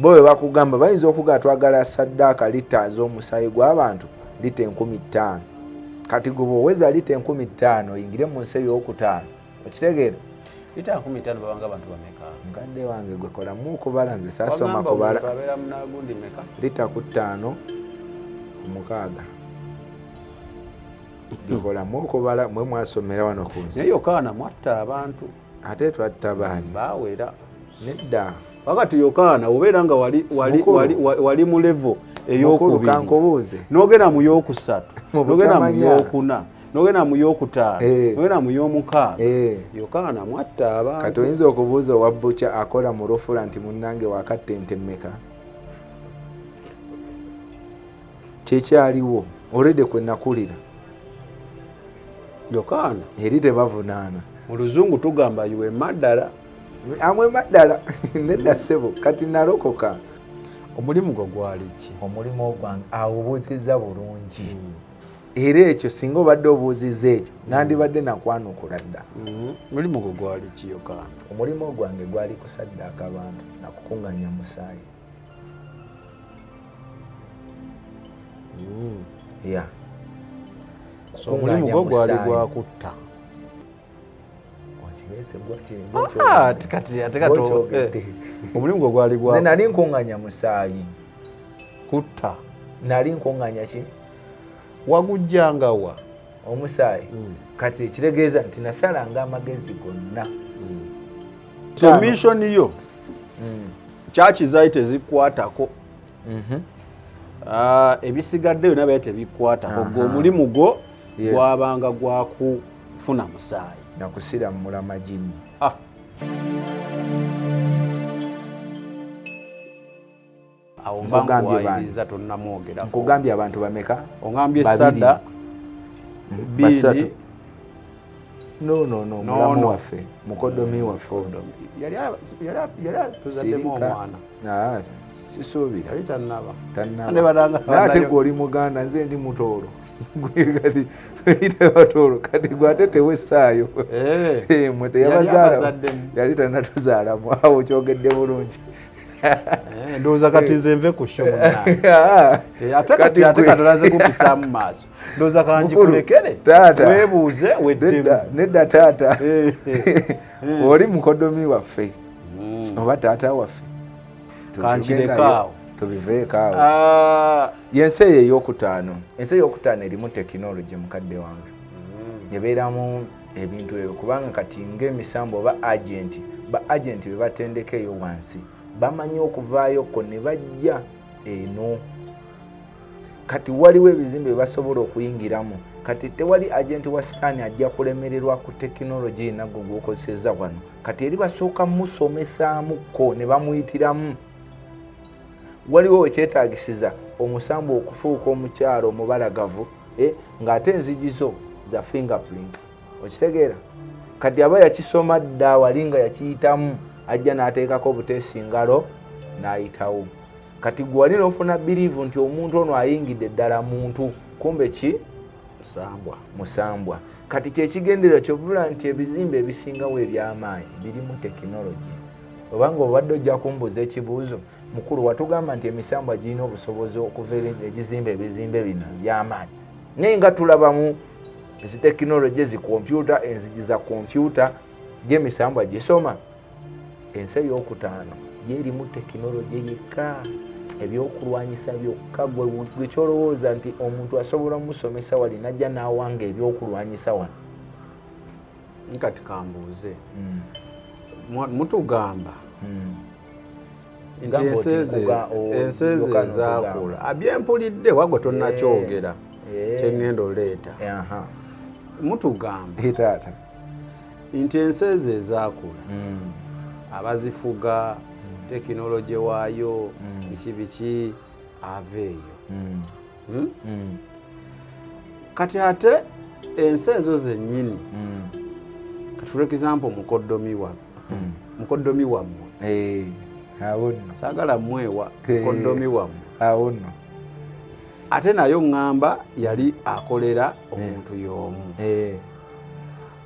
bowe bakugamba bayinza okuga twagala saddaaka lita z'omusaayi gw'abantu lita 15,000 kati gwe bw'oweza lita 15,000 oyingire mu nsi ey'okutaano okitegeera lita 15,000 babanga abantu bameka nkadde wange gwe kolamu okubala nze saasoma kubala abeera munagundi meka lita ku 5 omukaaga gekolamu okubala mwe mwasomera wano ku nsi naye Yokaana mwatta abantu ate twatta baani baawera nedda wakati Yokaana obeera nga wali mu level ey'okubiri kankubuuze n'ogenda mu y'okusatu n'ogenda mu y'okuna n'ogenda mu y'okutaano n'ogenda mu y'omukaaga Yokaana mwatta abantu kati oyinza okubuuza owa bbuca akola mu restaurant munnange wakatta ente mmeka kyekyaliwo olwedde kwe nakulira Yokaana eri tebavunaana mu luzungu tugamba yuwe maddala amwe maddala nedda ssebo kati nalokoka omulimu gwo gwali ki omulimu ogwange awubuuzizza bulungi era ekyo singa obadde obuuzizza ekyo nandibadde nakwanukula dda omulimu gwo gwali ki Yokaana omulimu ogwange gwali kusaddaaka abantu nakukunganya musaayi ya so omulimu gwo gwali gwakutta omulimu gwo gwali nze nali nkunganya musaayi kutta nali nkunganya ki wagujjanga wa omusaayi kati ekitegeeza nti nasalanga amagezi gonna so mission yo church zayi tezikwatako ebisigaddeyo nabaye tebikwatako gwe omulimu gwo gwabanga gwakufuna musaayi nakusira mulama jini awo mbangwayiriza tonnamwogera nkugambye abantu bameka ongambye sadda bini no mulamu waffe mukodomi waffe yali tuzaddemu omwana sisuubira yali tannaba naate gwe oli muganda nze ndi mutoolo kati itebatolo kati gwate tewessaayo mwe teyabazaala yali tannatuzaalamu awo kyogedde bulungi ndowooza kati nze nve ku sho ate katolaze kupisaamu maaso ndowooza kanjikulekere weebuuze weddemu nedda taata oli mukodomi waffe oba taata waffe kankirekaawo tubiveekaawo yensi eyo ey'okutaano ensi ey'okutaano erimu tekinologi mukadde wange ebeeramu ebintu ebyo kubanga kati ng'emisambo oba agenti be batendeka eyo wansi bamanyi okuvaayoko ne bajja eno kati waliwo ebizimbe bye basobola okuyingiramu kati tewali agenti wa sitaani ajja kulemererwa ku tekinologi enaggo gwokozeseza wano kati eri basooka musomesaamuko ne bamuyitiramu waliwo wekyetaagisiza omusambo okufuuka omukyalo omubalagavu ng'ate enzigi zo za fingerprint okitegeera kati aba yakisoma dda wali nga yakiyitamu ajja n'ateekako obuteesi ngalo n'ayitawo kati gwe wali n'ofuna biriivu nti omuntu ono ayingidde ddala muntu kumbe ki musambwa kati kyekigendera kyovula nti ebizimbe ebisingawo eby'amaanyi birimu tekinologi obanga obadde ojja kumbuuza ekibuuzo mukulu watugamba nti emisambwa girina obusobozi okuva egizimba ebizimbe bino by'amaanyi naye nga tulabamu zitekinologi zikompyuta enzigi za kompyuta gy'emisambwa gisoma ensi ey'okutaano gyerimu tekinologi yekka ebyokulwanyisa byokka gwe kyolowooza nti omuntu asobola musomesa wali najja n'awanga ebyokulwanyisa wano nkati kambuuze mutugamba nti ensi ezo ezaakula abyempulidde wagwe tonnakyogera kyengenda oleeta mutugamba nti ensi ezo ezaakula abazifuga tekinologi waayo biki ava eyo kati ate ensi ezo zennyini kati for example mukoddomi wammwe saagala mwewa mukoddomi wammwe ate nayo ŋŋamba yali akolera omuntu y'omu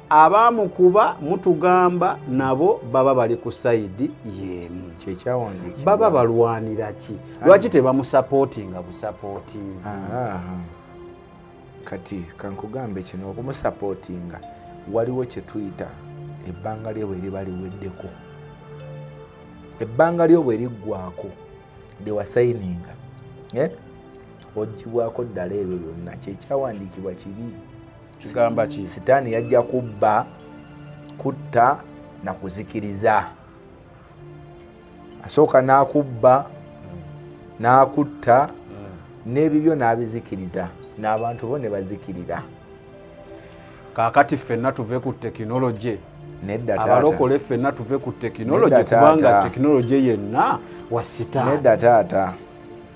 abamukuba mutugamba nabo baba bali ku sayidi yemu kyekyawandiikibwa baba balwanira ki lwaki tebamusapootinga busapootinzi kati kankugambe kino okumusapootinga waliwo kye tuyita ebbanga lye bwe liba liweddeko ebbanga lyo bwe liggwako lyewasayininga oggibwako ddala ebyo byonna kyekyawandiikibwa kiri kigamba ki sitaani yajja kubba kutta na kuzikiriza asooka n'akubba n'akutta n'ebibyo n'abizikiriza n'abantu bo ne bazikirira kaakati ffenna tuve ku tekinologi nedda abalokole ffenna tuve ku tekinologi kubanga tekinologi yenna wa sitaani nedda taata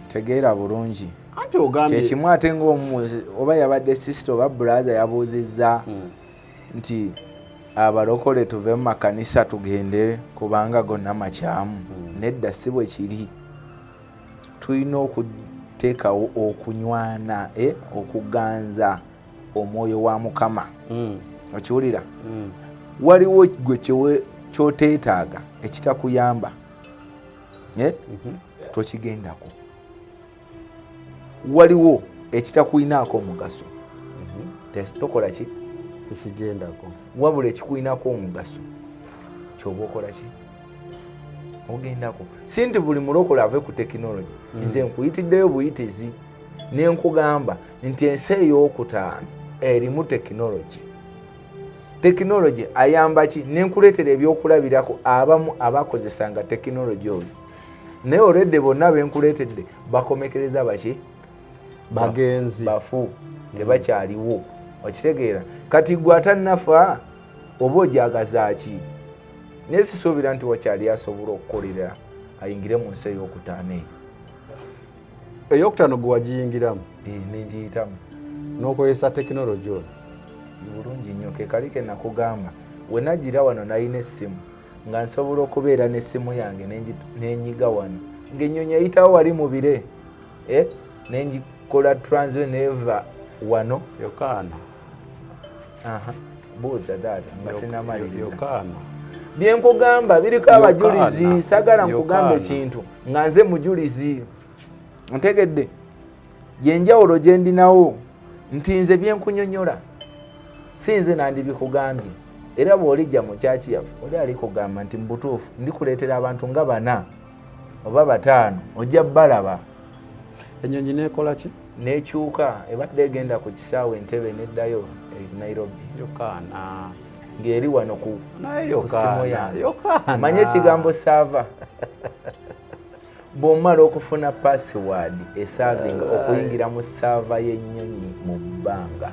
tegeera bulungi kyekimu ate oba yabadde sisita oba bulaza yabuuzizza nti abalokole tuve mu makanisa tugende kubanga gonna makyamu nedda si bwe kiri tulina okuteekawo okunywana okuganza omwoyo wa Mukama okiwulira waliwo gwe kyoteetaaga ekitakuyamba tokigendako waliwo ekitakuyinaako omugaso tokola ki tekigendako wabula ekikuyinaako omugaso kyoba okola ki ogendako si nti buli mulokole ave ku tekinologi nze nkuyitiddeyo buyitizi nenkugamba nti ensi ey'okutaano erimu tekinologi tekinologi ayamba ki nenkuleetera ebyokulabirako abamu abakozesanga tekinologi oyo naye olwedde bonna benkuleetedde bakomekereza baki bagenzi bafu tebakyaliwo okitegeera kati gwe atannafa oba ojagazaaki naye sisuubira nti wakyali asobola okukolera ayingire mu nsi ey'okutaano eyo ey'okutaano gwe wagiyingiramu nengiyitamu n'okozesa tekinologi oyo bulungi nnyo kekali ke nakugamba we nagira wano nalina essimu nga nsobola okubeera n'essimu yange nenyiga wano ng'ennyonyi eyitawo wali mu bire nengikola transfer neva wano yokaana buuza taata nga sinamaliriza yokaana byenkugamba biriko abajulizi sagala nkugamba ekintu nga nze mujulizi ntegedde gyenjawulo gyendinawo nti nze byenkunyonyola si nze nandibikugambye era bw'olijja mu kyaki yaffe oli alikugamba nti mubutuufu ndikuleetera abantu nga 4 oba 5 ojja balaba ennyonyi neekola ki nekyuka ebadde egenda ku kisaawe Entebbe neddayo Nairobi yokaana ng'eri wano ku simu yange manye ekigambo saava bw'omala okufuna password esavinga okuyingira mu saava y'ennyonyi mu bbanga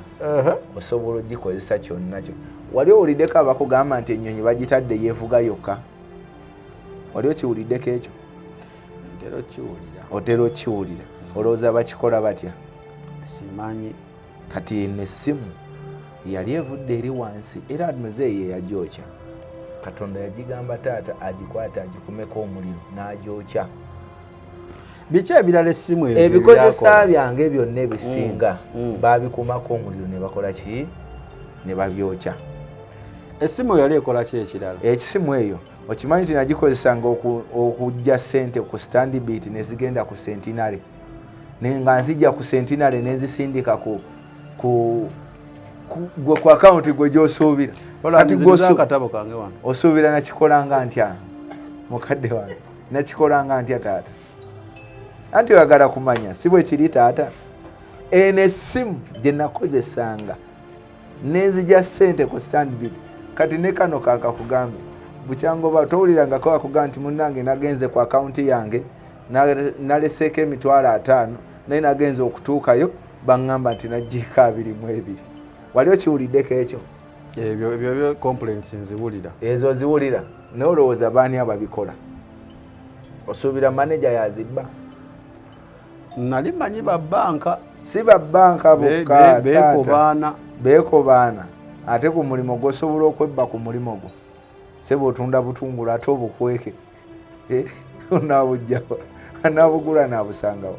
osobola ogikozesa kyonna kyo wali owuliddeko abakugamba nti ennyonyi bagitadde yeevuga yokka wali okiwuliddeko ekyo otera okiwulira olowooza bakikola batya simanyi kati eno essimu yali evudde eri wansi era muzeeyi eyagyokya Katonda yagigamba taata agikwata agikumeko omuliro n'agyokya biki ebirala essimu ebikozesa byange byonna ebisinga babikumako omuliro ne bakola ki ne babyokya essimu yali ekola ki ekirala ekisimu eyo okimanyi nti nagikozesanga okujja ssente ku Stanbic ne zigenda ku Centenary nga nzijja ku Centenary nezisindika gwe ku akawunti gwe gyosuubira kati akatabo kange wano osuubira nakikolanga ntya mukadde wange nakikolanga ntya taata anti oyagala kumanya si bwe kiri taata eno essimu gye nakozesanga nenzija ssente ku Stanbic kati ne kano kankakugambye bukyangoba towulirangako akugamba nti munnange nagenze ku akawunti yange naleseeko $50 naye nagenze okutuukayo baŋŋamba nti nagiiko 22 wali okiwuliddeko ekyo ebyo complaints nziwulira ezo ziwulira naye olowooza baani ababikola osuubira manager yazibba nali manyi babbanka si babbanka bukka beekobaana ate ku mulimo gwosobola okwebba ku mulimo gwo sebe otunda butungulu ate obukweke onabugjawa anabugula nabusangawo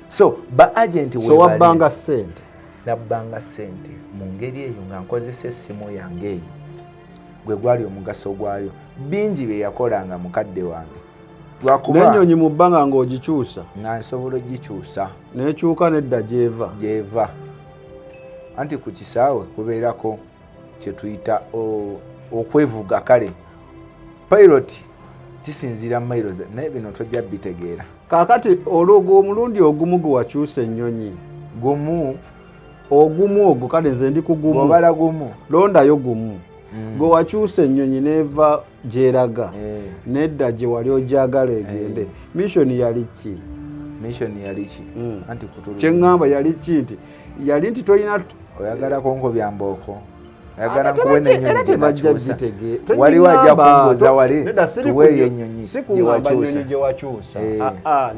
so ba agenti so wabbanga ssente nabbanga ssente mu ngeri eyo nga nkozesa essimu yange eyo gwe gwali omugaso gwayo. Bingi bye yakolanga mukadde wange. N'ennyonyi mu bbanga ng'ogikyusa nga nsobola ogikyusa n'ekyuka nedda gyeva. Anti ku kisaawe kubeerako kye tuyita okwevuga. Kale pilot kisinziira miles naye bino tojja bitegeera. Kaakati olwo omulundi ogumu gwe wakyusa ennyonyi ogumu ogwo kale nze ndi kugumu obala gumu londayo gumu gwe wakyusa ennyonyi neeva gyeraga nedda gye wali ogyagala egende. Mission yali ki? Anti kutulu kyeŋŋamba yali ki nti yali nti tolina oyagala konko byamboko oyagala nkuwe n'ennyonyi gye nakyusa wali wajja kumbuuza wali tuweeyo ennyonyi gye wakyusa.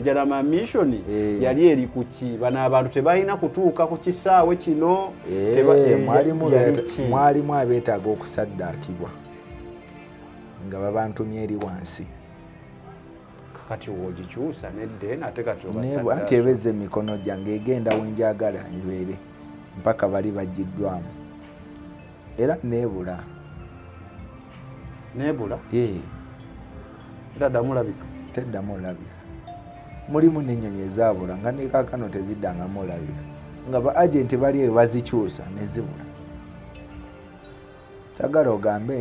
Njala ma mission yali eri ku ki? Bano abantu tebalina kutuuka ku kisaawe kino. Mwalimu abeetaaga okusaddaakibwa nga babantumye eri wansi. Kati wogikyusa nedde ate kati anti ebezza emikono gyange egenda wenjagala ebeere mpaka bali bagiddwamu era neebula era ddamu olabika teddamu olabika. Mulimu n'ennyonyi ezaabula nga ne kaakano teziddangamu olabika nga ba agenti bali eyo bazikyusa ne zibula. Kyagala ogambe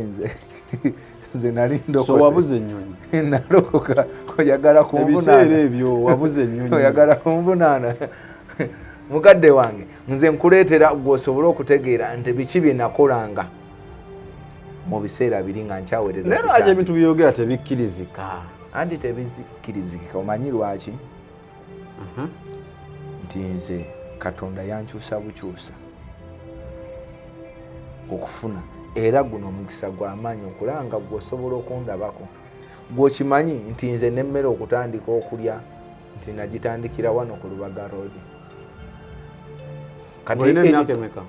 nze nali ndokose. Wabuze ennyonyi nalokoka oyagala kunvunaana ebiseera ebyo wabuze ennyonyi oyagala kunvunaana. Mukadde wange nze nkuleetera gw'osobole okutegeera nti biki bye nakolanga mu biseera biri nga nkyaweereza. Naye lwaki ebintu byogera tebikkirizika? Anti tebikkirizika omanyi lwaki? Nti nze Katonda yankyusa bukyusa okufuna era guno omukisa gw'amaanyi okulanga gw'osobola okundabako. Gw'okimanyi nti nze n'emmere okutandika okulya nti nagitandikira wano ku Lubaga Road. Kati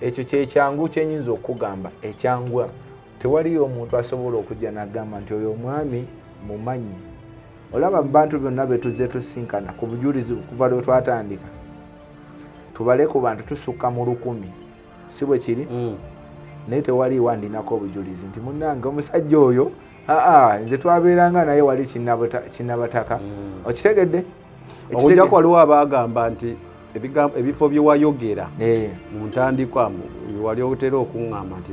ekyo kyekyangu kyenyinza okugamba ekyangwa tewaliyo omuntu asobola okujja n'agamba nti oyo omwami mumanyi. Olaba mu bantu byonna betuze tusinkana ku bujulizi kuva lwe twatandika tubale ku bantu tusukka mu 100 si bwe kiri? Naye tewali wandinako obujulizi nti munnange omusajja oyo nze twabeeranga naye wali kinnabataka. Okitegedde? Okujjako waliwo abaagamba nti ebifo bye wayogera mu ntandikwa wali otera okuŋŋamba nti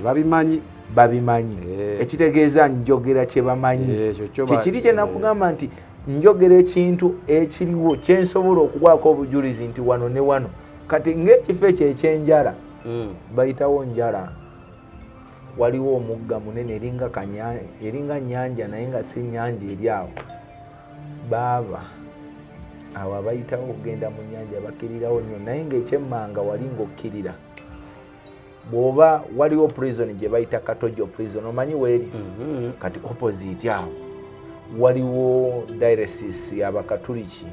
babimanyi. Ekitegeeza njogera kye bamanyi. Kikiri kye nakugamba nti njogera ekintu ekiriwo kye nsobola okugwako obujulizi nti wano ne wano. Kati ng'ekifo ekyo ekyenjala bayitawo njala. Waliwo omugga munene eringa nnyanja naye nga si nnyanja eri awo. Baaba awo abayitawo okugenda mu nnyanja bakkirirawo nnyo naye ng'ekyemmanga wali ng'okkirira. Bw'oba waliwo prison gye bayita Katojo prison omanyi weeri? Kati opposite awo waliwo diocese y'Abakatuliki.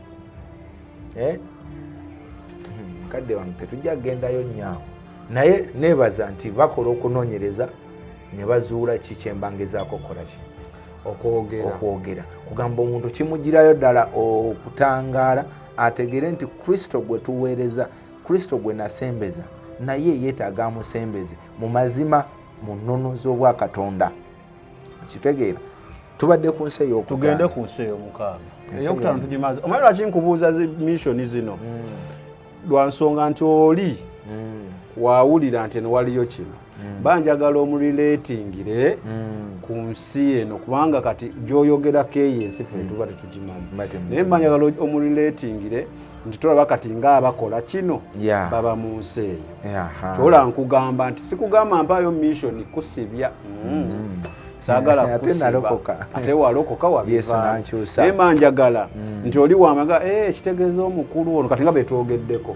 Mukadde wange tetujja kugendayo nnyo awo naye neebaza nti bakola okunoonyereza ne bazuula ki kyembangezaako okukola ki? Okwogera. Kugamba omuntu kimugirayo ddala okutangaala ategere nti Kristo gwe tuweereza, Kristo gwe nasembeza naye yeetaaga amusembeze mu mazima mu nnono z'obwa Katonda. Kitegeera tubadde ku nsi ey'okutaano. Tugende ku nsi ey'omukaaga. Ey'okutaano tugimaze. Omanyi lwaki nkubuuza zi mission zino? Lwa nsonga nti oli wawulira nti eno waliyo kino. Banjagala omurileetingire ku nsi eno kubanga kati gy'oyogerako eyo ensi ffe tuba tetugimanyi. Naye banjagala omurileetingire nti tolaba kati ng'abakola kino baba mu nsi eyo. Kyola nkugamba nti sikugamba mpaayo mission kusibya. Saagala kusiba ate walokoka wabiva. Naye manjagala nti oli wamaga ekitegeeza omukulu ono kati nga betwogeddeko.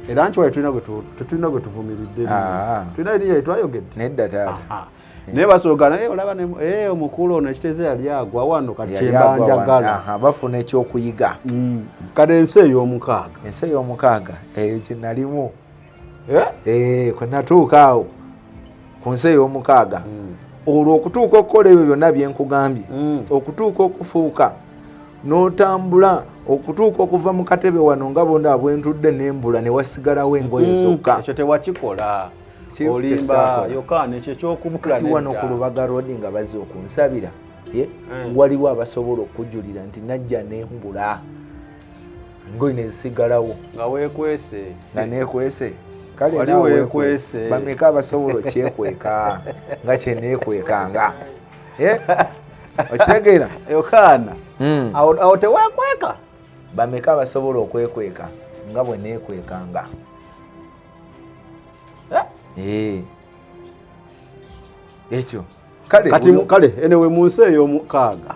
Era nkiwaye tetulina gwe tuvumiridde. Tulina erinnya lye twayogedde. Nedda taata. Naye basoogana olaba omukulu ono ekitegeeza yali agwa wano kati kyembanjagala. Bafuna ekyokuyiga. Kale ensi ey'omukaaga. Ensi ey'omukaaga eyo gye nalimu. Kwe natuuka awo ku nsi ey'omukaaga. Olwo okutuuka okukola ebyo byonna bye nkugambye okutuuka okufuuka n'otambula okutuuka okuva mu katebe wano nga bonna abwentudde n'embula ne wasigalawo engoye zokka. Ekyo tewakikola. Olimba Yokaana ekyo eky'okubula kati wano ku Lubaga Road nga bazze okunsabira waliwo abasobola okujulira nti najja n'embula engoye ne zisigalawo nga weekwese. Nga neekwese. Kale nawe bameka abasobola okyekweka nga kye neekwekanga. Okitegeera Yokaana awo teweekweka. Bameka abasobola okwekweka nga bwe neekwekanga. Ekyo kale enewe mu nsi ey'omukaaga.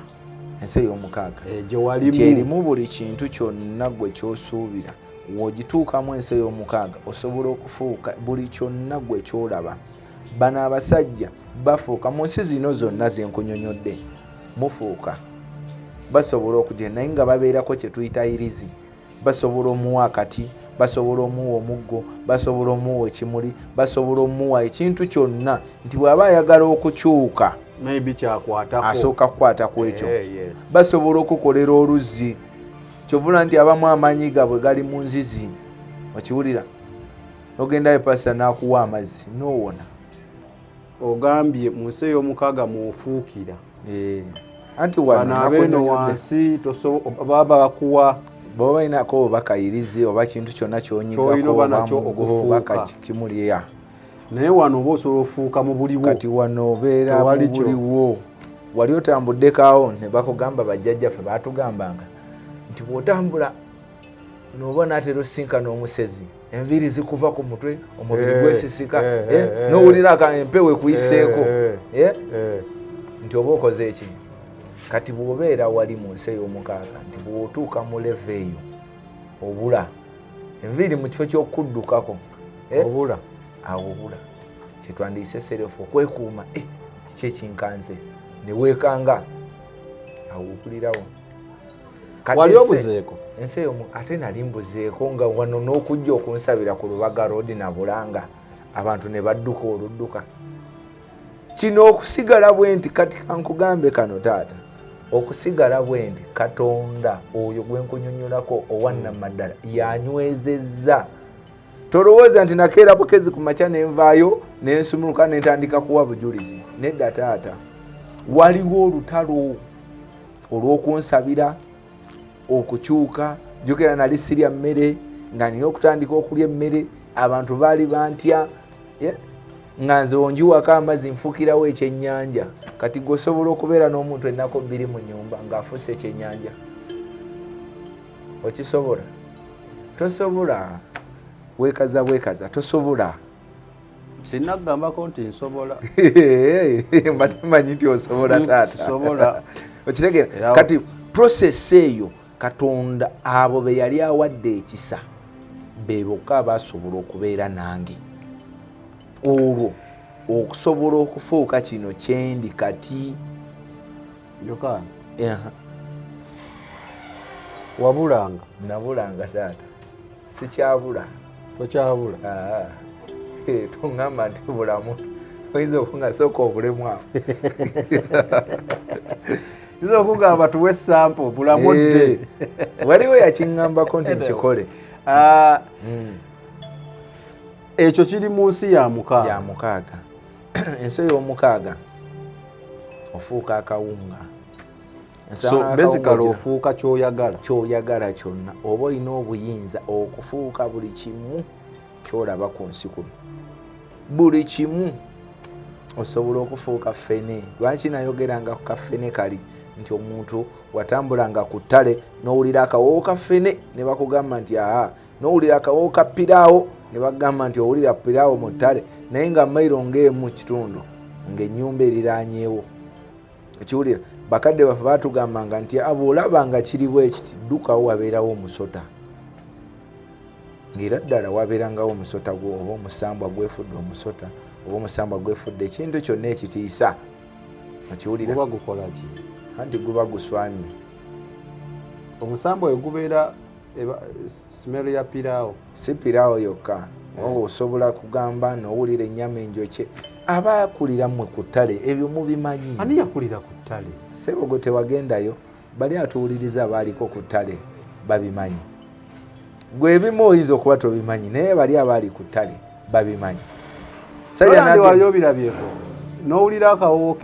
Ensi ey'omukaaga gye walimu erimu buli kintu kyonna gwe ky'osuubira. W'ogituukamu ensi ey'omukaaga osobola okufuuka buli kyonna gwe ky'olaba. Bano abasajja bafuuka mu nsi zino zonna ze nkunyonyodde. Mufuuka basobola okugenda naye nga babeerako kye tuyita irizi. Basobola omuwa akati, basobola omuwa omuggo, basobola omuwa ekimuli, basobola omuwa ekintu kyonna nti bw'aba ayagala okukyuka maybe kyakwatako asooka kukwata ku ekyo. Basobola okukolera oluzzi kyovula nti abamu amaanyi gaabwe gali mu nzizi. Okiwulira nogendayo pasita n'akuwa amazzi n'owona. Ogambye mu nsi ey'omukaaga mufuukira. Anti wano abeeno wansi baba bakuwa baba balinako bakayirize oba kintu kyonna kyonyigako bakakimulya. Naye wano oba osobola ofuuka mu buliwo. Kati wano obeera mu buliwo. Wali otambuddekaawo ne bakugamba bajjajjaffe baatugambanga nti bw'otambula n'oba n'atera osinkana omusezi enviiri zikuva ku mutwe omubiri gwesisika n'owulira empewo ekuyiseeko nti oba okoze eki. Kati bw'obeera wali mu nsi ey'omukaaga nti bw'otuuka mu leva eyo obula enviiri mu kifo ky'okuddukako obula awo obula kyetwandiise serefu okwekuuma kiki ekinkanze ne weekanga awo okulirawo. Wali obuzeeko ensi eyo ate nali mbuzeeko nga wano n'okujja okunsabira ku Lubaga Road na Bulanga abantu ne badduka oludduka. Kino okusigala bwe nti kati kankugambe kano taata okusigala bwe nti Katonda oyo gwe nkunyonyolako owannamaddala yanywezezza. Tolowooza nti nakeera bukezi ku makya nenvaayo nensumuluka nentandika kuwa bujulizi. Nedda taata waliwo olutalo olw'okunsabira okukyuka. Jjukira nali sirya mmere nga nina okutandika okulya emmere. Abantu baali bantya nga nze onjiwako amazzi nfukirawo ekyennyanja. Kati gwe osobola okubeera n'omuntu ennaku 2 mu nnyumba ng'afuuse ekyennyanja? Okisobola? Tosobola. Bwekaza tosobola. Sinagambako nti nsobola. Mba temanyi nti osobola taata. Sobola. Okitegeera? Kati process eyo Katonda abo be yali awadde ekisa be bokka basobola okubeera nange. Olwo okusobola okufuuka kino kyendi kati. Yokaana wabulanga? Nabulanga taata. Sikyabula. Tokyabula? Tongamba nti bulamu oyinza okunga sooka obulemu awo. Nze okugamba tuwe sample bulamu dde. Waliwo yakiŋŋambako nti nkikole. Ekyo kiri mu nsi ya mukaaga. Ya mukaaga. Ensi ey'omukaaga ofuuka akawunga. So basically ofuuka kyoyagala. Kyoyagala kyonna oba olina obuyinza okufuuka buli kimu kyolaba ku nsi kuno. Buli kimu osobola okufuuka ffene. Lwaki nayogeranga ku kaffene kali nti omuntu watambulanga ku ttale n'owulira akawoowo ka ffene ne bakugamba nti n'owulira akawoowo ka piraawo ne bagamba nti owulira piraawo mu ttale naye nga mayiro ng'emu kitundu ng'ennyumba eriraanyeewo. Ekiwulira bakadde baffe baatugambanga nti bw'olaba nga kiri bwe kiti ddukawo wabeerawo omusota. Ng'era ddala wabeerangawo omusota gwo oba omusambwa gwefudde omusota oba omusambwa gwefudde ekintu kyonna ekitiisa. Okiwulira? Guba gukola ki? Anti guba guswamye. Omusambwa oyo gubeera smell ya piraawo. Si piraawo yokka. Osobola kugamba n'owulira ennyama enjokye. Abaakulira mmwe ku ttale ebyo mubimanyi. Ani yakulira ku ttale? Ssebo gwe tewagendayo bali atuwuliriza abaaliko ku ttale babimanyi. Gwe ebimu oyinza okuba tobimanyi naye bali abaali ku ttale babimanyi. Sayandi wali obirabyeko n'owulira akawoowo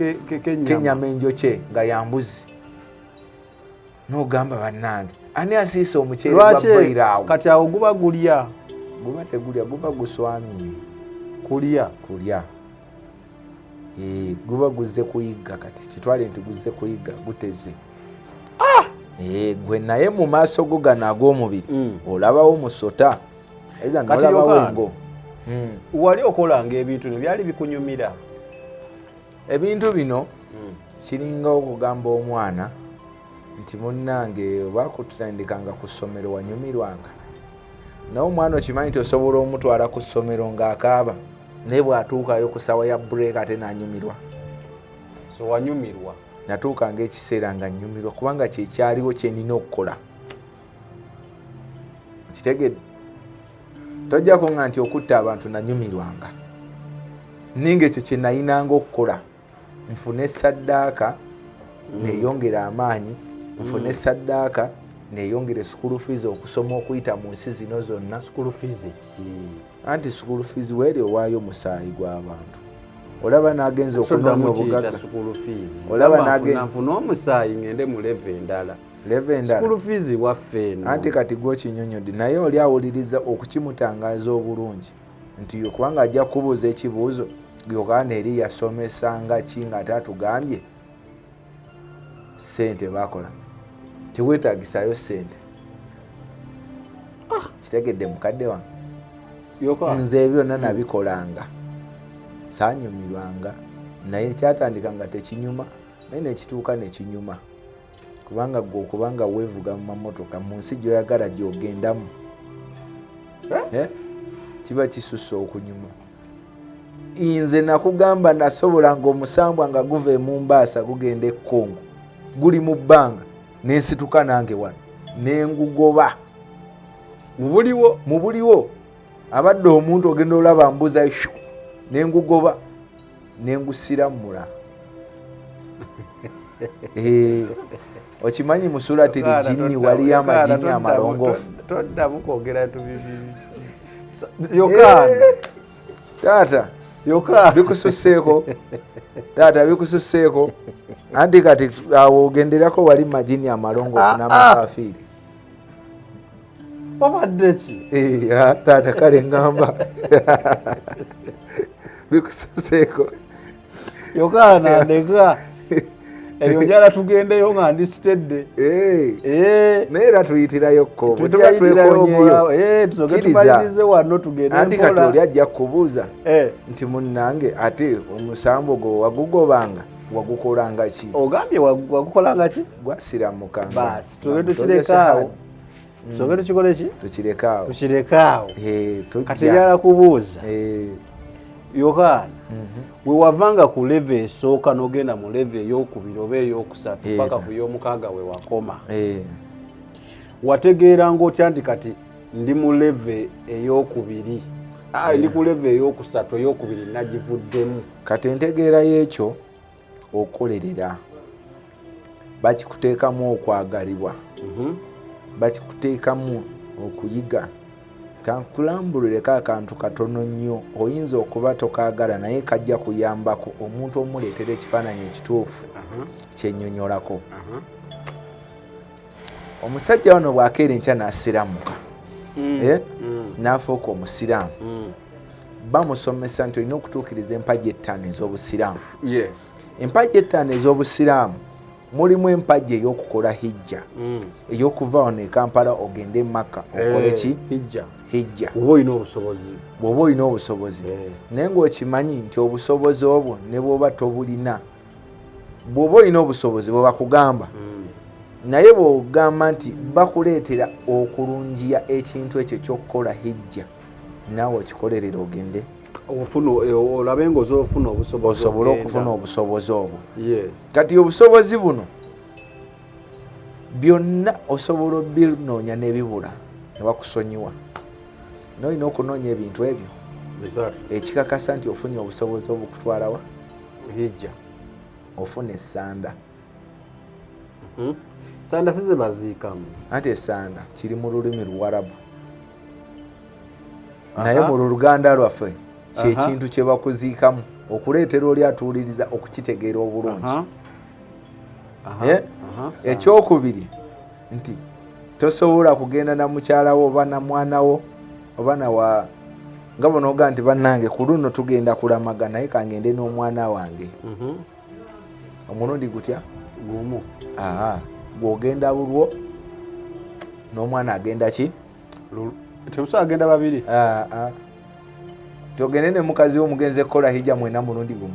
k'ennyama enjokye nga yambuzi n'ogamba bannange ani asiisa omuceere gwa boyira awo. Kati awo guba gulya guba tegulya guba guswamye kulya guba guzze kuyigga. Kati kitwale nti guzze kuyigga guteze. Gwe naye mu maaso go gano ag'omubiri olabawo musota eza nolabawo engo. Wali okolanga ebintu ne byali bikunyumira? Ebintu bino kiringa okugamba omwana nti munnange bakutandikanga ku ssomero wanyumirwanga. Naye omwana okimanyi nti osobola omutwala ku ssomero ng'akaaba naye bw'atuukayo ku ssawa ya break ate n'anyumirwa. So wanyumirwa? Natuukanga ekiseera nga nnyumirwa kubanga kyekyaliwo kye nina okukola. Kitegedde tojja kunga nti okutta abantu nanyumirwanga. Ninga ekyo kye nayinanga okukola. Nfune saddaaka neeyongera amaanyi, nfune saddaaka neeyongere school fees okusoma okuyita mu nsi zino zonna. School fees ki? Anti school fees weeri owaayo omusaayi gw'abantu. Olaba n'agenza okunoonya obugagga. Olaba n'agenza nfuna omusaayi ngende mu leve endala. School fees waffe eno. Anti kati gw'okinyonyodde naye oli awuliriza okukimutangaza obulungi nti kubanga ajja kubuuza ekibuuzo Yokaana eri yasomesanga ki ng'ate atugambye ssente bakola tiweetaagisayo ssente. Kitegedde mukadde wange nze byonna nabikolanga saanyumirwanga naye kyatandika nga tekinyuma naye nekituuka nekinyuma kubanga gwe okubanga weevuga mu mamotoka mu nsi gy'oyagala gy'ogendamu kiba kisusse okunyuma. Nze nakugamba nasobolanga omusambwa nga guva mu Mbaasa gugenda e Congo guli mu bbanga nensituka nange wano nengugoba mu buliwo abadde omuntu ogenda olaba mbuza nengugoba nengusirammula. Okimanyi mu suratiri jinni waliyo amajini amalongoofu. Toddamu kwogera tubibi. Yokaana taata Yokaana bikususseeko taata bikususseeko anti kati awo ogenderako wali majini amalongoofu n'amakafiiri. Wabadde ki? Taata kale ngamba bikususseeko Yokaana ndeka eyo njala tugendeyo nga ndisitedde. Naye era tuyitirayo kko bwe tuba twekonyeeyo tusoke tumalirize wano tugende anti kati oli ajja kubuuza nti munnange ate omusambo gwo wagugobanga wagukolanga ki? Ogambye wagukolanga ki? Gwasiramukanga. Basi tuge tukirekaawo. Tusoke tukikole ki? Tukirekaawo. Kati yala kubuuza Yokaana we wavanga ku leve esooka n'ogenda mu leve ey'okubiri oba ey'okusatu paka ku y'omukaaga we wakoma wategeeranga otya nti kati ndi mu leve ey'okubiri ndi ku leve ey'okusatu ey'okubiri nagivuddemu? Kati entegeera y'ekyo okolerera bakikuteekamu okwagalibwa bakikuteekamu okuyiga. Kankulambulireko akantu katono nnyo oyinza okuba tokaagala naye kajja kuyambako omuntu omuleetera ekifaananyi ekituufu kyennyonnyolako. Omusajja wano bw'akeera enkya n'asiramuka n'afuuka omusiraamu bamusomesa nti olina okutuukiriza empagi 5 ez'obusiraamu. Empagi 5 ez'obusiraamu mulimu empagi ey'okukola hijja ey'okuva wano e Kampala ogende e Makka okole ki? Hijja bw'oba olina obusobozi. Naye ng'okimanyi nti obusobozi obwo ne bw'oba tobulina bw'oba olina obusobozi bwe bakugamba naye bw'ogamba nti bakuleetera okulungiya ekintu ekyo ky'okukola hijja naawe okikolerera ogende olabe ng'ozofuna obusobozi osobole okufuna obusobozi obwo. Kati obusobozi buno byonna osobola obinoonya n'ebibula ne bakusonyiwa. N'olina okunoonya ebintu ebyo ekikakasa nti ofunye obusobozi obukutwalawa hijja ofuna essanda sanda size baziikamu anti esanda kiri mu lulimi Luwarabu naye mu Luganda lwaffe kyekintu kye bakuziikamu okuleetera oli atuuliriza okukitegeera obulungi. Ekyokubiri nti tosobola kugenda na mukyala wo oba na mwana wo oba nawa nga bonoga nti bannange ku luno tugenda kulamaga naye kangende n'omwana wange. Omulundi gutya gumu gwogenda bulwo n'omwana agenda ki temusobola agenda babiri. Togende ne mukazi wo mugenze kukola hijja mwena mulundi gumu.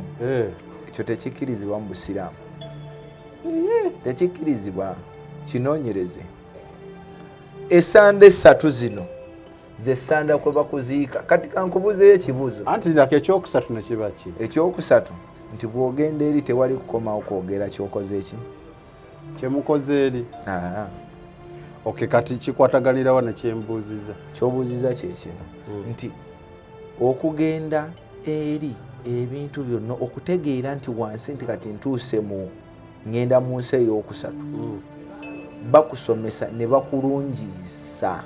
Ekyo tekikkirizibwa mu Busiraamu. Tekikkirizibwa. Kinoonyereze. Esanda esatu zino ze sanda kwe bakuziika. Kati kankubuzeeyo ekibuuzo. Anti ndako ekyokusatu ne kiba ki? Ekyokusatu nti bw'ogenda eri tewali kukomawo kwogera kyokoze eki? Kyemukoze eri. Kati kikwataganirawo ne kyembuuziza. Ky'obuuziza kye kino nti okugenda eri ebintu byonna okutegeera nti wansi nti kati ntuuse mu ngenda mu nsi ey'okusatu bakusomesa ne bakulungiisa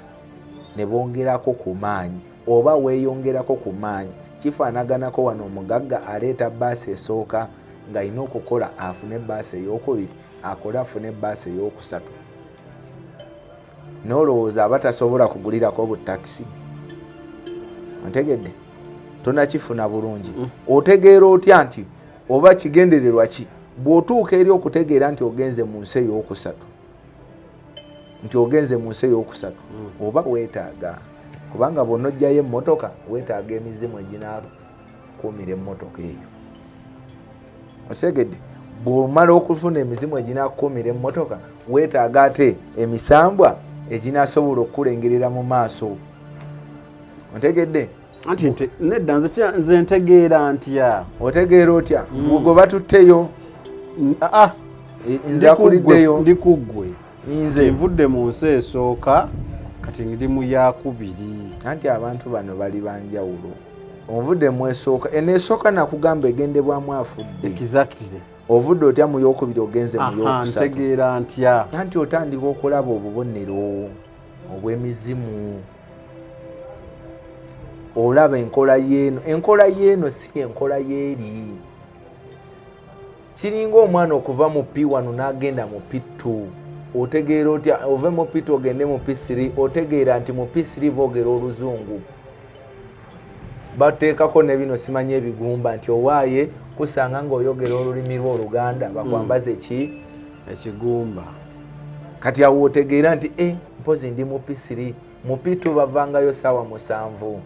ne bongerako ku maanyi oba weeyongerako ku maanyi. Kifaanaganako wano omugagga aleeta bbaasi esooka ng'alina okukola afune bbaasi ey'okubiri akole afune bbaasi ey'okusatu. N'olowooza aba tasobola kugulirako butakisi? Ontegedde? Tonakifuna bulungi. Otegeera otya nti oba kigendererwa ki bw'otuuka eri okutegeera nti ogenze mu nsi ey'okusatu oba weetaaga kubanga bw'onna ojjayo emmotoka weetaaga emizimu eginaakuumira emmotoka eyo. Otegedde? Bw'omala okufuna emizimu eginaakuumira emmotoka weetaaga ate emisambwa eginaasobola okukulengerera mu maaso. Ontegedde? Anti nedda nze ntegeera ntya. Otegeera otya? Gwe batutteyo. Nze akuliddeyo. Ndi kuggwe. Nze nvudde mu nsi esooka kati ndi mu yakubiri. Anti abantu bano bali banjawulo. Ovudde mu esooka. Eneesooka nakugamba egendebwamu afudde. Exactly. Ovudde otya mu yokubiri ogenze mu yokusatu. Ntegeera ntya. Anti otandika okulaba obubonero obw'emizimu. Olaba enkola y'eno si enkola y'eri. Kiringa omwana okuva mu P1 n'agenda mu P2. Otegeera otya? Ove mu P2 ogende mu P3 otegeera nti mu P3 boogera Oluzungu. Bateekako ne bino simanyi ebigumba nti owaaye kusanga ng'oyogera olulimi lw'Oluganda bakwambaze ki? Ekigumba. Kati awo otegeera nti mpozi ndi mu P3. Mu P2 bavangayo ssaawa 7.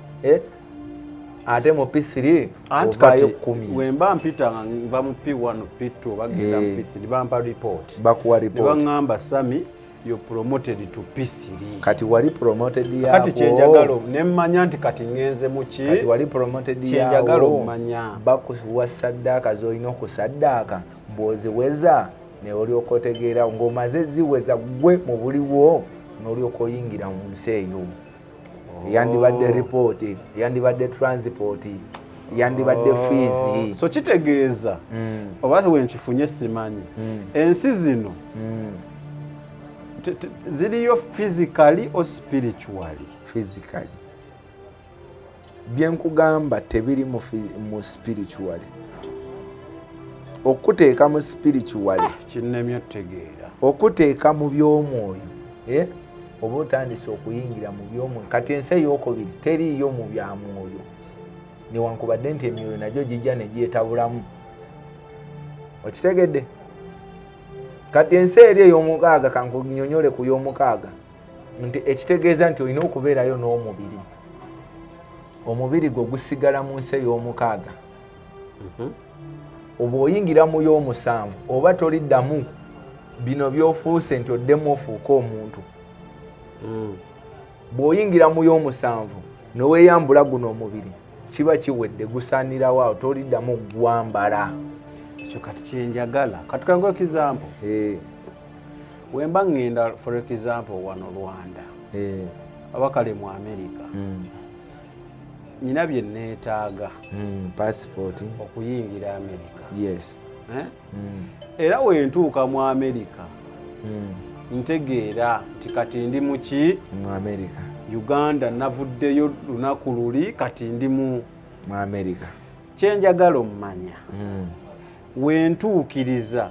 Ate mu P3 ovaayo 10. Wemba mpita nva mu P1 P2 bagenda mu P3 bampa report. Bakuwa report. Nebangamba Sami you promoted to P3. Kati wali promoted yaabo. Kati kyenjagalo nemmanya nti kati ngenze mu ki? Kati wali promoted yaabo. Kyenjagalo mmanya. Bakuwa saddaaka z'olina okusaddaaka bw'oziweza ne olyoka otegeera ng'omaze ziweza gwe mu buliwo n'olyoka oyingira mu nsi eyo. Yandibadde report, yandibadde transport, yandibadde fees. So kitegeeza oba wenkifunye simanyi ensi zino ziriyo physically or spiritually? Physically. Byenkugamba tebiri mu spiritually. Okuteeka mu spiritually kinnemye tegeera. Okuteeka mu by'omwoyo oba otandise okuyingira mu by'omwoyo. Kati ensi ey'okubiri teriiyo mu bya mwoyo newankubadde nti emyoyo nagyo gijja ne gyetabulamu. Okitegedde? Kati ensi eri ey'omukaaga kankunyonyole ku y'omukaaga nti ekitegeeza nti olina okubeerayo n'omubiri. Omubiri gwe gusigala mu nsi ey'omukaaga. Oba oyingira mu y'omusanvu oba toliddamu bino by'ofuuse nti oddemu ofuuka omuntu. Bw'oyingira mu y'omusanvu n'oweeyambula guno omubiri kiba kiwedde gusaanirawo awo toliddamu gwambala. Ekyo kati kyenjagala. Kati kangu example. Wemba ngenda for example wano Rwanda. Abakale mu America. Nina bye neetaaga. Passport. Okuyingira America. Yes. Era wentuuka mu America ntegeera nti kati ndi muki mu America Uganda navuddeyo lunaku luli kati ndi mu America kyenjagala ommanya wentuukiriza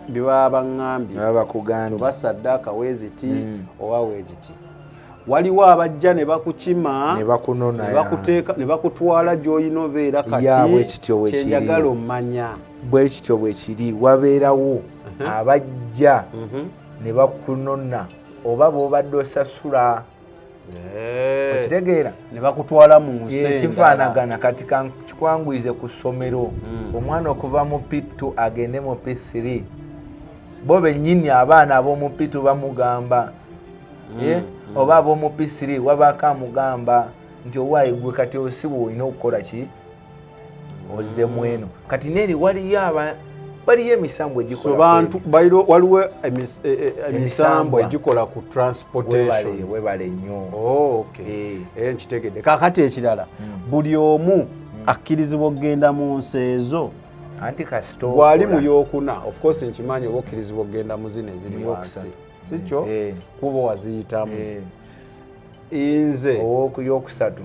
bye baba baŋŋambye baba bakugambye oba saddaaka weeziti oba weegiti waliwo abajja ne bakukima ne bakunona ne bakuteeka ne bakutwala gy'olina obeera kati kyenjagala ommanya bwe kityo bwe kiri wabeerawo abajja ne bakunona oba bw'obadde osasula okitegeera ne bakutwala mu nsi ekifaanagana kati kikwangwize ku ssomero omwana okuva mu P2 agende mu P3 bo bennyini abaana ab'omu P2 bamugamba oba ab'omu P3 wabaako amugamba nti owaayi gwe kati osiba olina okukola ki ozzemu eno kati neeri waliyo emisambo egikola waliwo emisambo egikola ku transportation webale nnyo nkitegedde kakati ekirala buli omu akkirizibwa okgenda mu nsi ezo anti kasito bwali mu yokuna of course nkimanyi oba okkirizibwa okgenda mu zino eziri wansi sikyo kuba waziyitamu nze owokuyokusatu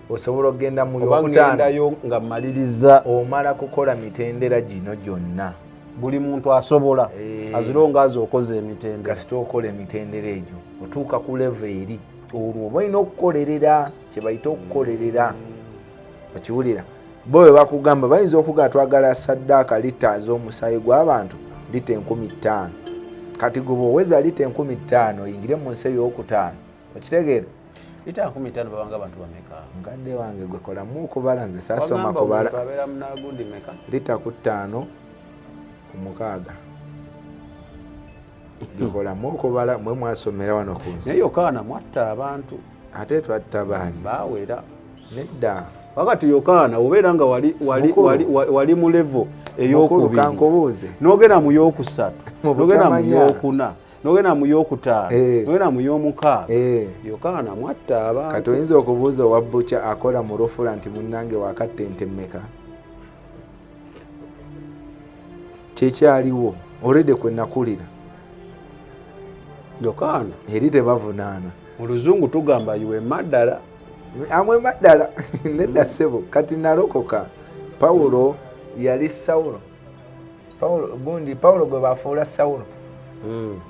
osobola okgenda mu yokutaano obangendayo nga mmaliriza omala kukola mitendera gino gyonna buli muntu asobola azironga azi okoze emitendera kasita okola emitendera egyo otuuka ku leva eri olwo oba olina okukolerera kye bayita okukolerera okiwulira bo bwe bakugamba bayinza okugaa twagala saddaaka lita z'omusaayi gw'abantu lita 15,000 kati gwe bw'oweza lita 15,000 oyingire mu nsi ey'okutaano okitegeera lita 15,000 babanga abantu bameka mukadde wange gwe kolamu okubala nze saasoma kubala lita 5 ku 6 gekolamu okubala mwe mwasomera wano ku nsi naye Yokaana mwatta abantu ate twatta baani baawera nedda wakati Yokaana obeera nga wali mu level ey'okubiri n'ogenda mu y'okusatu n'ogenda mu y'okuna n'ogenda mu y'okutaano n'ogenda mu y'omukaaga Yokaana mwatta abantu kati oyinza okubuuza owa bbuca akola mu rufula nti munnange wakatta ente mmeka kyekyaliwo olwedde kwe nakulira Yokaana eri tebavunaana mu luzungu tugamba yuwe maddala amwe maddala nedda ssebo kati nalokoka Pawulo yali Sawulo Pawulo gwe bafuula Sawulo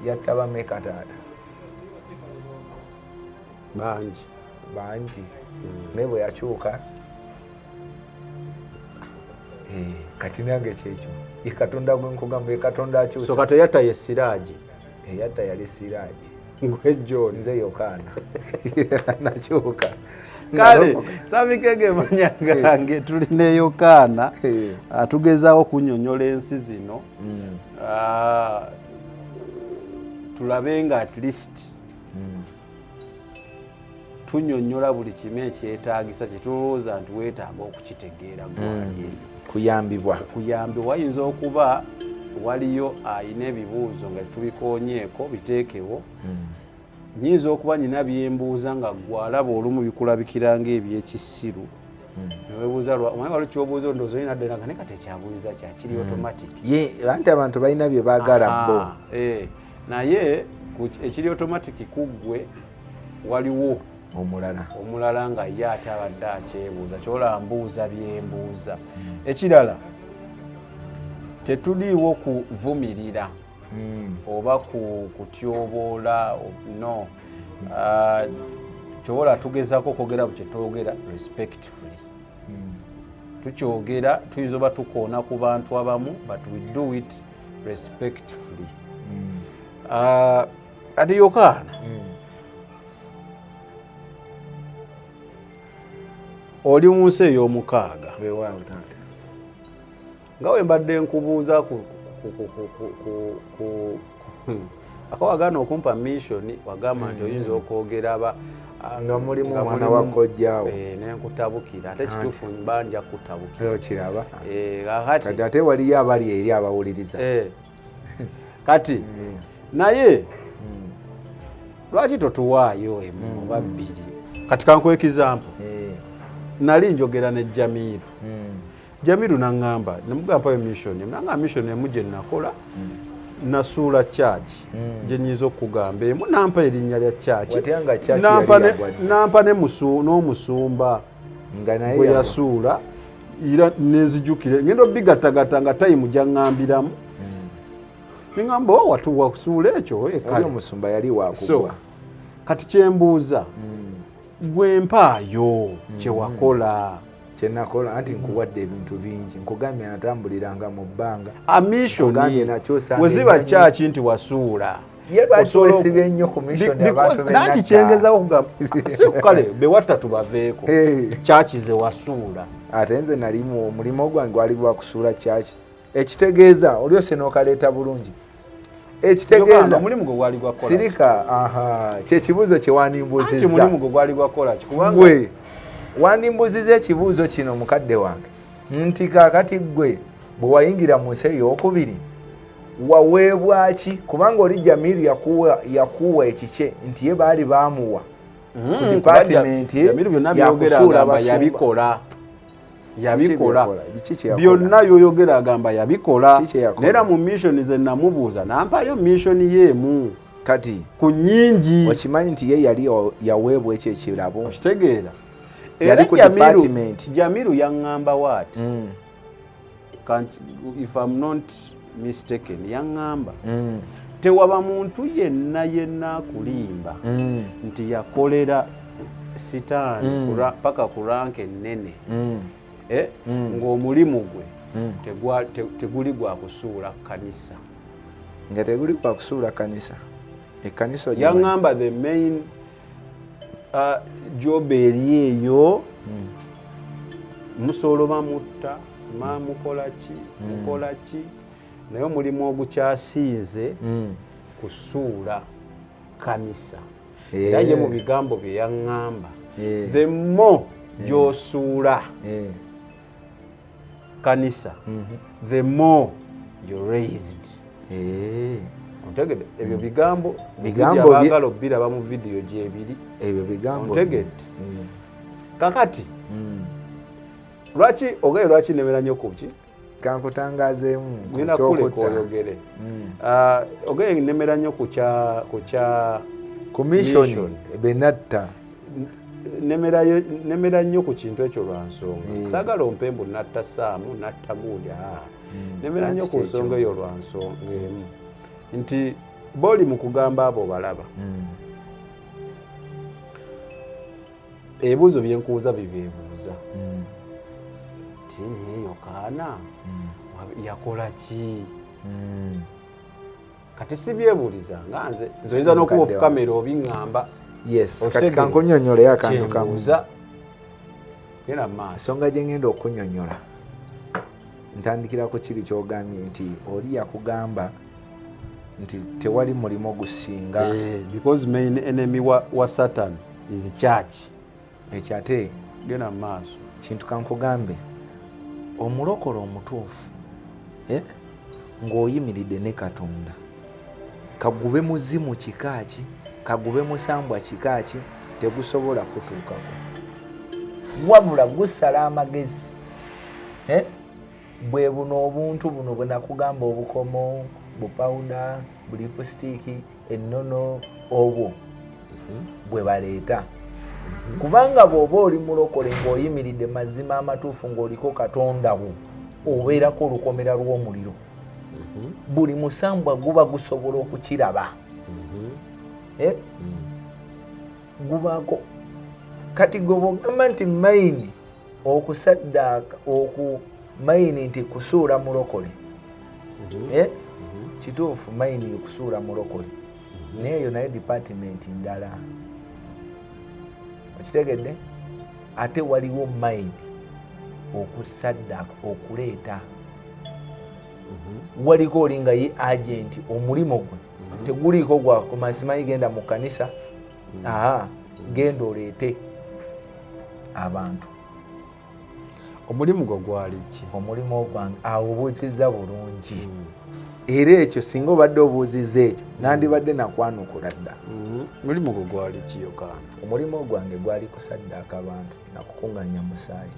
yatta bameka taata bangi naye bwe yakyuka kati nange kyekyo ye Katonda gwe nkugamba ye Katonda akyusa so kati yatta ye Siraaji yatta yali Siraaji gwe John nze Yokaana nakyuka kale sabikege manya gange tulina Yokaana atugezaawo kunnyonnyola ensi zino tulabe nga at least tunnyonnyola buli kimu ekyetaagisa kyetulowooza nti weetaaga okukitegeera kuyambibwa wayinza okuba waliyo ayina ebibuuzo nga tubikoonyeeko biteekewo nyinza okuba nyina byembuuza nga gwalaba olumu bikulabikira ng'ebyekisiru newebuuza omanyi waliwo kyobuuza ndowooza olina ddala nga naye kati ekyabuuza kyakiri automatic anti abantu balina bye baagala bo naye ekiri automatic kuggwe waliwo omulala nga ye ate abadde akyebuuza kyolambuuza byembuuza ekirala tetuliiwo kuvumirira oba kutyoboola no kyobola tugezaako okwogera bwe kyetwogera respectfully tukyogera tuyinza oba tukoona ku bantu abamu but we do it respectfully ate Yokaana oli mu nsi ey'omukaaga nga we mbadde nkubuuza ako wagaana okumpa mission wagamba nti oyinza okwogera nga mulimu omwana wa kojjaawo nenkutabukira ate kituufu mbanja kutabukira okiraba kati ate waliyo abali eri abawuliriza kati naye lwaki totuwaayo emu oba bbiri kati kankuwa ekizampo nali njogera ne Jamiru naŋŋamba nemugampayo mission naŋŋamba mission emu gye nakola nasuula church gye nyiza okugamba emu nampa erinnya lya church watyanga church yali nampa n'omusumba gwe yasuula era nenzijukire ngenda obigatagata nga tayimu gyaŋŋambiramu niŋŋamba watuwa kusuula ekyo kale omusumba yali wakugwa kati kyembuuza gwe mpaayo kyewakola kyenakola anti nkuwadde ebintu bingi nkugambye natambuliranga mu bbanga amishoni weziba kyaki nti wasuula ye lwaki wesibye ennyo ku mission abantu nanti kyengezaho kugamba sikale bewatta tubaveeko kyaki ze wasuula ate nze nali omulimu gwange gwali gwa kusuula kyaki ekitegeeza olyose n'okaleeta bulungi ekitegeeza omulimu gwe gwali gwakola sirika kyekibuuzo kyewandimbuzizza omulimu gwe gwali gwakola gwe wandimbuziza ekibuuzo kino mukadde wange nti kaakati gwe bwe wayingira mu nsi ey'okubiri waweebwaki kubanga oli Jamiru yakuwa ekike nti ye baali baamuwa ku dipatimenti yakusuula basumba yabikola byonna yoyogera agamba yabikola neera mu mission ze namubuuza nampayo mission yeemu kati ku nnyingi okimanyi nti ye yali yaweebwa ekyo ekirabo okitegeera yali ku department Jamiru yaŋŋamba waati if I'm not mistaken yaŋŋamba tewaba muntu yenna akulimba nti yakolera sitaani paka ku rank ennene ng'omulimu gwe teguli gwa kusuula kanisa nga teguli gwa kusuula kanisa ekkanisa yaŋŋamba the main job eri eyo musoolo bamutta sima mukola ki naye omulimu ogukyasinze kusuula kanisa era ye mu bigambo bye yaŋŋamba the more gy'osuula kanisa the more you're raised ontegedde ebyo bigambo abagala obiraba mu vidiyo gyebiri ebyo bigambo ontegedde kakati lwaki nemera nnyo kuki kankutangazeemu ngenda kuleka oyogere ogaye nemera nnyo ku mission benatta nemera nnyo ku kintu ekyo lwa nsonga saagala ompembu natta saamu natta guudi nemera nnyo ku nsonga eyo lwa nsonga emu nti booli mu kugamba abo balaba ebibuuzo byenkubuuza bibyebuuza nti neeyo kaana yakola ki kati sibyebuuliza nga nze oyinza n'okuba ofukamera obiŋŋamba kati kankunyonyoleyo akantu kamuuza genda maaso ensonga gye ngenda okunyonyola ntandikira ku kiri kyogambye nti oli yakugamba nti tewali mulimo gusinga because main enemy wa Satan is church ekyo ate genda maaso kintu kankugambe omulokole omutuufu ng'oyimiridde ne Katonda kagube muzimu kikaaki kagube musambwa kikaaki tegusobola kutuukako wabula gusala amagezi bwe buno obuntu buno bwe nakugamba obukomo bupawuda bulipusitiiki ennono obwo bwe baleeta kubanga bw'oba oli mulokole ng'oyimiridde mazima amatuufu ng'oliko Katonda wo obeerako olukomera lw'omuliro buli musambwa guba gusobola okukiraba gubaako kati gwe bw'ogamba nti mayini okusaddaaka mayini nti kusuula mulokole kituufu mayini kusuula mulokole naye eyo naye dipatimenti ndala okitegedde ate waliwo mayini okusaddaaka okuleeta waliko olinga ye agenti omulimo gwe teguliiko gwa kumasimanyi genda mu kanisa genda oleete abantu omulimu gwo gwali ki omulimu ogwange awubuuzizza bulungi era ekyo singa obadde obuuzizza ekyo nandibadde nakwanukula dda omulimu gwo gwali ki yokaana omulimu ogwange gwali kusaddaaka abantu nakukunganya musaayi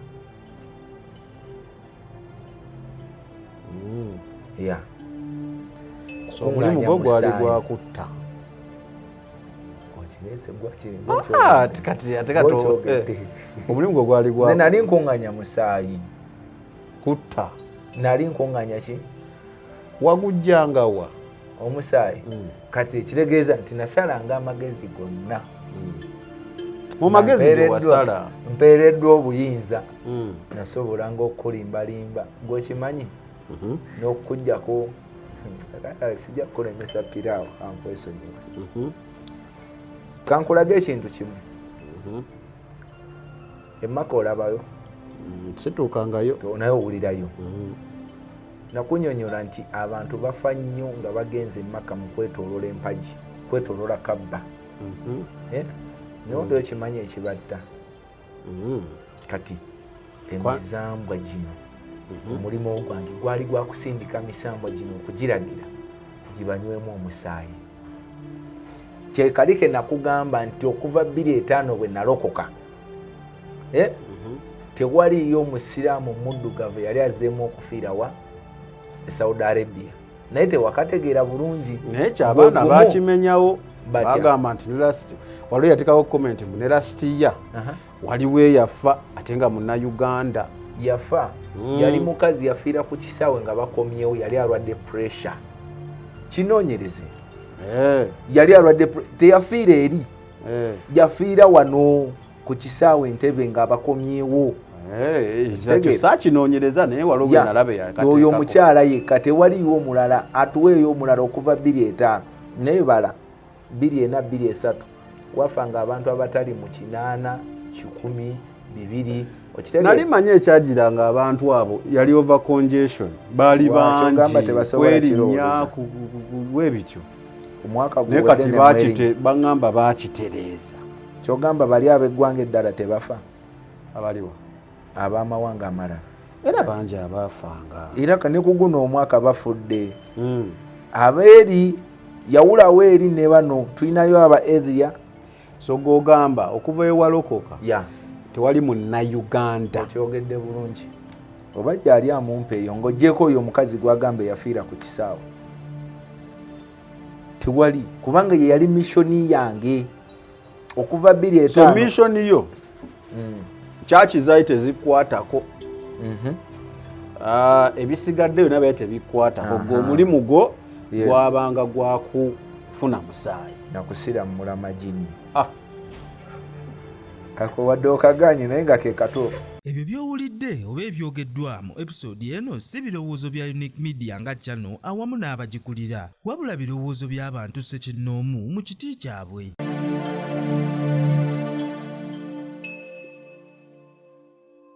okunganya gwali gwa kutta omulimu gwo gwali gwa nali nkunganya musaayi kutta nali nkunganya ki wagujjangawa omusaayi kati ekitegeeza nti nasalanga amagezi gonna mu magezi ge wasala mpeereddwa obuyinza nasobolanga okulimbalimba gwekimanyi n'okujjako sijja kukulemesa piraawo kankwesonyiwa kankulaga ekintu kimu emmaka olabayo situukangayo naye owulirayo nakunyonyola nti abantu bafa nnyo nga bagenze emmaka mu kwetoolola empagi kwetoolola kabba naye oli okimanyi ekibatta kati emizambwa gino omulimu ogwange gwali gwa kusindika misambwa gino okugiragira gibanywemu omusaayi kyekalike nakugamba nti okuva 2005 bwe nalokoka tewaliyo omusiraamu muddugavu yali azeemu okufiira wa Saudi Arabia naye tewakategeera bulungi naye kyabaana bakimenyawo bagamba nti waliwo yateekawo comment mu ne lasitiya waliwo eyafa ate nga munnauganda yafa yali mukazi yafiira ku kisaawe nga bakomyewo yali alwadde pressure kinoonyereze yali alwadde teyafiira eri yafiira wano ku kisaawe Entebbe nga bakomyewo sakinoonyereza naye waliwo nalabe oyo omukyala yekka tewaliwo omulala atuweeyo omulala okuva 2005 naye bala 24 23 wafanga abantu abatali mu 8 10 2 nali manyi ekyagiranga abantu abo yali over congestion baali bangi kwerinnya webityo naye kati baŋŋamba bakitereeza kyogamba bali ab'eggwanga eddala tebafa abaliwa ab'amawanga amalala era bangi abaafanga era ne ku guno omwaka bafudde abeeri yawulawo eri ne bano tulinayo aba Asia so gogamba okuva ewalokoka tewali munnauganda okyogedde bulungi oba gyali amumpa eyo ng'oggyeko oyo omukazi gwagamba yafiira ku kisaawe tewali kubanga ye yali missoni yange okuva 2005 so missoni yo kyakizayi tezikwatako ebisigaddeyo nabaye tebikwatako gweomulimu gwo gwabanga gwakufuna musaayi nakusira mu mulamajini ako wadde okaganye naye nga ke katuufu ebyo by'owulidde oba ebyogeddwa mu episode eno si birowoozo bya Unique Media nga channel awamu n'abagikulira wabula birowoozo by'abantu ssekinnoomu mu kiti kyabwe.